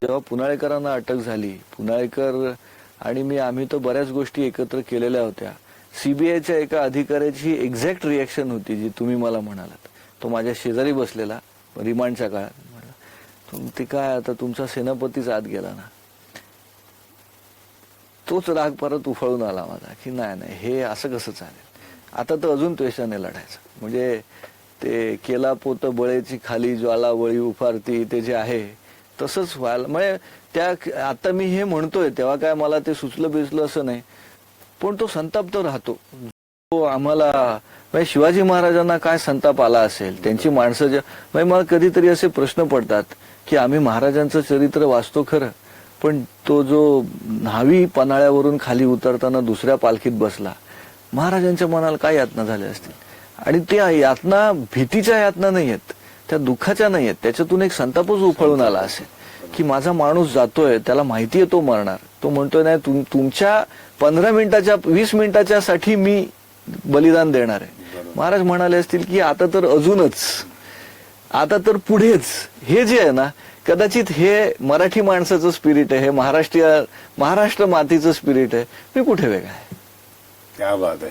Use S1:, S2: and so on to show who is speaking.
S1: जेव्हा पुनाळेकरांना अटक झाली, पुनाळेकर आणि मी आम्ही तर बऱ्याच गोष्टी एकत्र केलेल्या होत्या. सीबीआयच्या एका अधिकाऱ्याची एक्झॅक्ट रिॲक्शन होती जी तुम्ही मला म्हणालात. तो माझ्या शेजारी बसलेला रिमांडच्या काळात. ते काय आता तुमचा सेनापतीच आत गेला ना. तोच राग परत उफाळून आला माझा की नाही नाही हे असं कसं चालेल. आता तर अजून त्वेषाने लढायचं. म्हणजे ते केला पोत बळेची खाली ज्वाला वळी उफारती ते जे आहे तसंच व्हायला. म्हणजे त्या आता मी हे म्हणतोय तेव्हा काय मला ते सुचलं बिचलं असं नाही, पण तो संताप तो राहतो. तो आम्हाला म्हणजे शिवाजी महाराजांना काय संताप आला असेल त्यांची माणसं म्हणजे मला कधीतरी असे प्रश्न पडतात की आम्ही महाराजांचं चरित्र वाचतो खरं, पण तो जो न्हावी पन्हाळ्यावरून खाली उतरताना दुसऱ्या पालखीत बसला, महाराजांच्या मनाला काय यातना झाल्या असतील. आणि त्या यातना भीतीच्या यातना नाही आहेत, त्या दुःखाच्या नाही आहेत, त्याच्यातून एक संतापच उफळून आला असेल की माझा माणूस जातोय, त्याला माहितीये तो मरणार. तो म्हणतोय नाही तुमच्या 15 मिनिटाच्या 20 मिनिटाच्या साठी मी बलिदान देणार आहे. महाराज म्हणाले असतील की आता तर अजूनच, आता तर पुढेच. हे जे आहे ना कदाचित हे मराठी माणसाचं स्पिरिट आहे, हे महाराष्ट्र मातीचं स्पिरिट आहे. मी कुठे वेगळा आहे.
S2: क्या बात आहे.